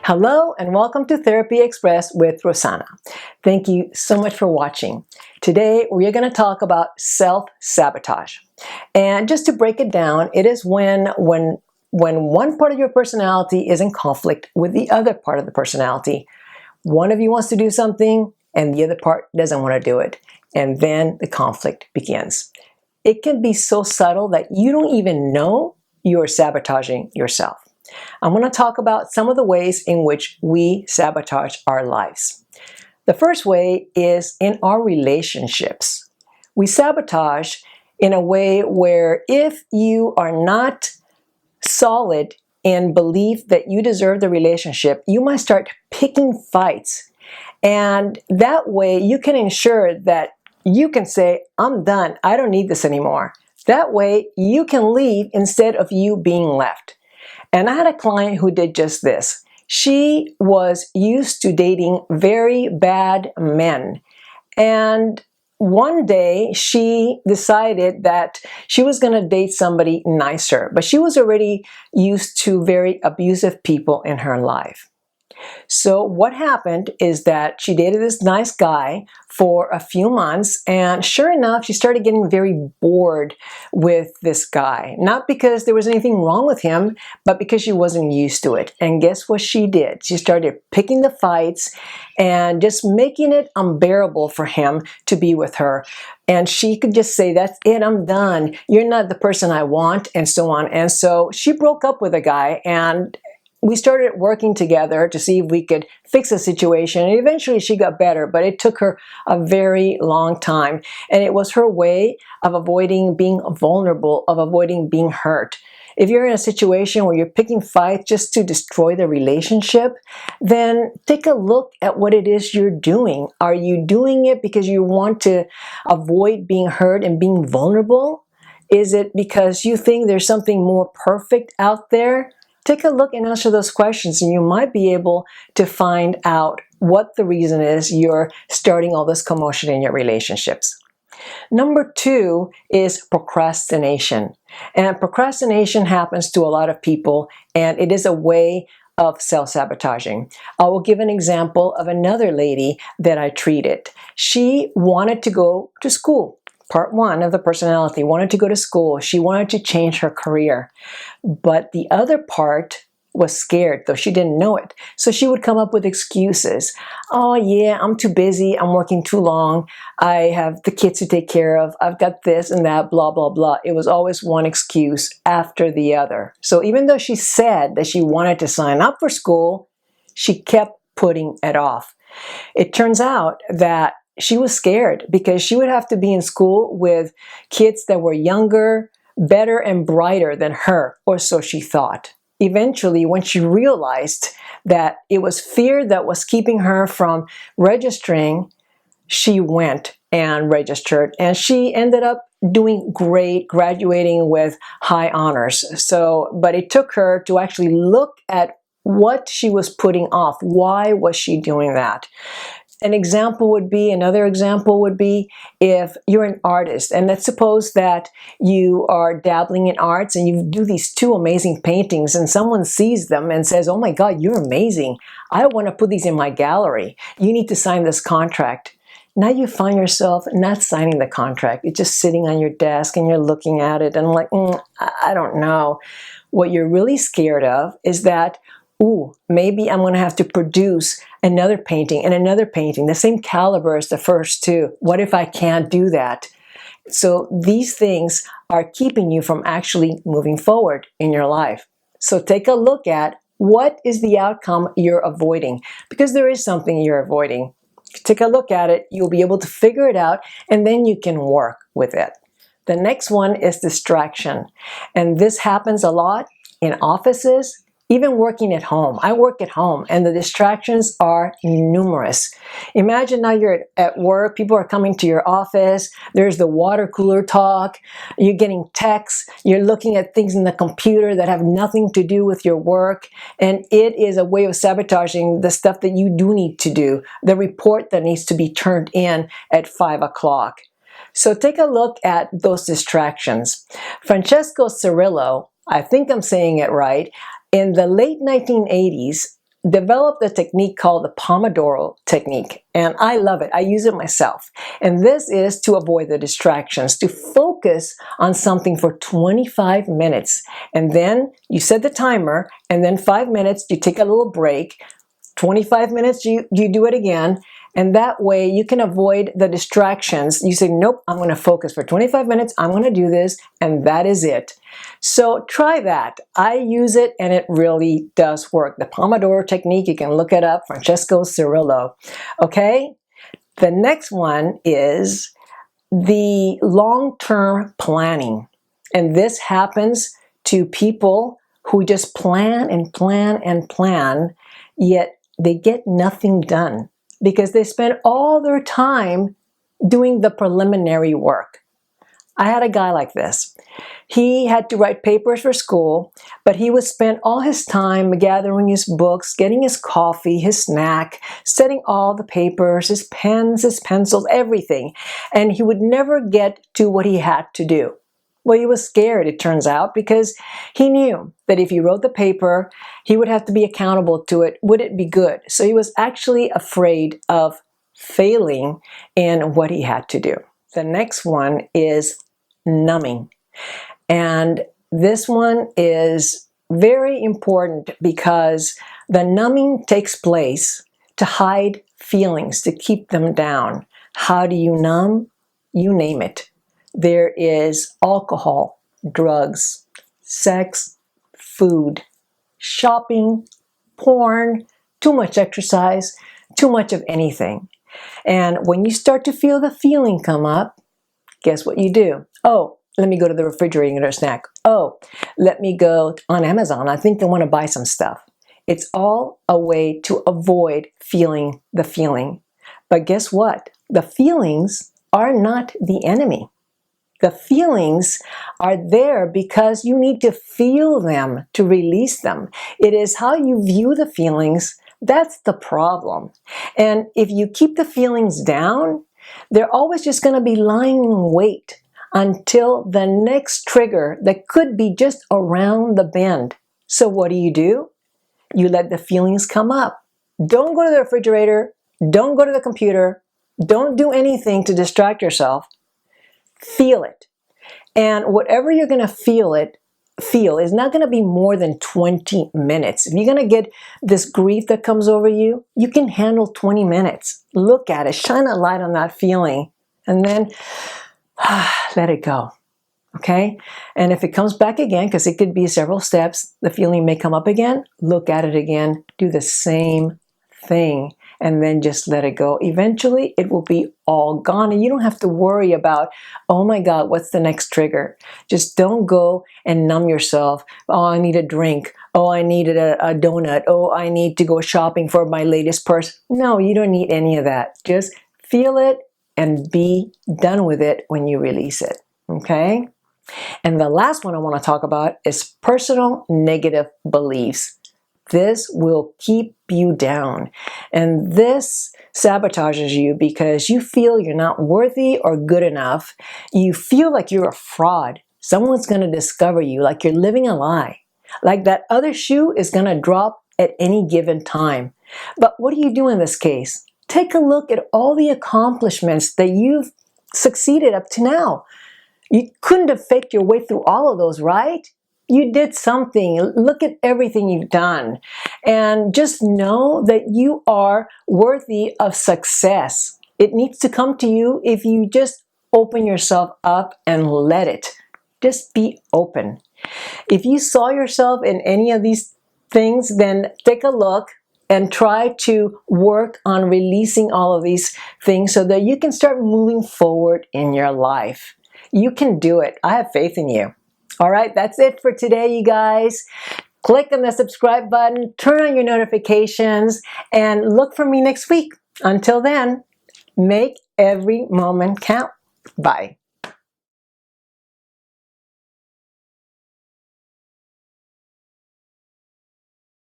Hello and welcome to Therapy Express with Rosanna. Thank you so much for watching. Today we are going to talk about self-sabotage. And just to break it down, it is when one part of your personality is in conflict with the other part of the personality. One of you wants to do something and the other part doesn't want to do it. And then the conflict begins. It can be so subtle that you don't even know you're sabotaging yourself. I'm going to talk about some of the ways in which we sabotage our lives. The first way is in our relationships. We sabotage in a way where if you are not solid in belief that you deserve the relationship, you might start picking fights. And that way you can ensure that you can say, I'm done, I don't need this anymore. That way you can leave instead of you being left. And I had a client who did just this. She was used to dating very bad men. And one day she decided that she was going to date somebody nicer. But she was already used to very abusive people in her life. So what happened is that she dated this nice guy for a few months, and sure enough, she started getting very bored with this guy. Not because there was anything wrong with him, but because she wasn't used to it. And guess what she did? She started picking the fights and just making it unbearable for him to be with her. And she could just say, that's it, I'm done. You're not the person I want, and so on. And so she broke up with the guy, and we started working together to see if we could fix the situation, and eventually she got better, but it took her a very long time. And it was her way of avoiding being vulnerable, of avoiding being hurt. If you're in a situation where you're picking fights just to destroy the relationship, then take a look at what it is you're doing. Are you doing it because you want to avoid being hurt and being vulnerable? Is it because you think there's something more perfect out there? Take a look and answer those questions, and you might be able to find out what the reason is you're starting all this commotion in your relationships. Number two is procrastination. And procrastination happens to a lot of people, and it is a way of self-sabotaging. I will give an example of another lady that I treated. She wanted to go to school. Part one of the personality wanted to go to school. She wanted to change her career. But the other part was scared, though she didn't know it. So she would come up with excuses. Oh yeah, I'm too busy. I'm working too long. I have the kids to take care of. I've got this and that, blah, blah, blah. It was always one excuse after the other. So even though she said that she wanted to sign up for school, she kept putting it off. It turns out that she was scared because she would have to be in school with kids that were younger, better, and brighter than her, or so she thought. Eventually, when she realized that it was fear that was keeping her from registering, she went and registered, and she ended up doing great, graduating with high honors. But it took her to actually look at what she was putting off. Why was she doing that? Another example would be if you're an artist, and let's suppose that you are dabbling in arts and you do these two amazing paintings, and someone sees them and says, oh my God, you're amazing. I want to put these in my gallery. You need to sign this contract. Now you find yourself not signing the contract. It's just sitting on your desk and you're looking at it and like, I don't know. What you're really scared of is that, ooh, maybe I'm going to have to produce another painting and another painting, the same caliber as the first two. What if I can't do that? So these things are keeping you from actually moving forward in your life. So take a look at what is the outcome you're avoiding, because there is something you're avoiding. Take a look at it, you'll be able to figure it out, and then you can work with it. The next one is distraction. And this happens a lot in offices, even working at home. I work at home and the distractions are numerous. Imagine now you're at work, people are coming to your office, there's the water cooler talk, you're getting texts, you're looking at things in the computer that have nothing to do with your work, and it is a way of sabotaging the stuff that you do need to do, the report that needs to be turned in at 5 o'clock. So take a look at those distractions. Francesco Cirillo, I think I'm saying it right, in the late 1980s, developed a technique called the Pomodoro technique, and I love it. I use it myself. And this is to avoid the distractions, to focus on something for 25 minutes. And then you set the timer, and then 5 minutes, you take a little break. 25 minutes, you do it again. And that way you can avoid the distractions. You say, nope, I'm going to focus for 25 minutes. I'm going to do this, and that is it. So try that. I use it, and it really does work. The Pomodoro technique, you can look it up, Francesco Cirillo. Okay? The next one is the long-term planning. And this happens to people who just plan and plan and plan, yet they get nothing done because they spend all their time doing the preliminary work. I had a guy like this. He had to write papers for school, but he would spend all his time gathering his books, getting his coffee, his snack, setting all the papers, his pens, his pencils, everything. And he would never get to what he had to do. Well, he was scared, it turns out, because he knew that if he wrote the paper, he would have to be accountable to it. Would it be good? So he was actually afraid of failing in what he had to do. The next one is numbing. And this one is very important because the numbing takes place to hide feelings, to keep them down. How do you numb? You name it. There is alcohol, drugs, sex, food, shopping, porn, too much exercise, too much of anything. And when you start to feel the feeling come up, guess what you do? Oh, let me go to the refrigerator and get a snack. Oh, let me go on Amazon. I think I want to buy some stuff. It's all a way to avoid feeling the feeling. But guess what? The feelings are not the enemy. The feelings are there because you need to feel them to release them. It is how you view the feelings that's the problem. And if you keep the feelings down, they're always just going to be lying in wait until the next trigger that could be just around the bend. So what do? You let the feelings come up. Don't go to the refrigerator. Don't go to the computer. Don't do anything to distract yourself. Feel it. And whatever you're going to feel is not going to be more than 20 minutes. If you're going to get this grief that comes over you, you can handle 20 minutes. Look at it. Shine a light on that feeling. And then let it go. Okay? And if it comes back again, because it could be several steps, the feeling may come up again, look at it again, do the same thing, and then just let it go. Eventually, it will be all gone, and you don't have to worry about, oh my God, what's the next trigger? Just don't go and numb yourself. Oh, I need a drink. Oh, I needed a donut. Oh, I need to go shopping for my latest purse. No, you don't need any of that. Just feel it and be done with it when you release it. Okay? And the last one I want to talk about is personal negative beliefs. This will keep you down. And this sabotages you because you feel you're not worthy or good enough. You feel like you're a fraud. Someone's going to discover you, like you're living a lie. Like that other shoe is going to drop at any given time. But what do you do in this case? Take a look at all the accomplishments that you've succeeded up to now. You couldn't have faked your way through all of those, right? You did something. Look at everything you've done. And just know that you are worthy of success. It needs to come to you if you just open yourself up and let it. Just be open. If you saw yourself in any of these things, then take a look and try to work on releasing all of these things so that you can start moving forward in your life. You can do it. I have faith in you. All right, that's it for today, you guys. Click on the subscribe button, turn on your notifications, and look for me next week. Until then, make every moment count. Bye.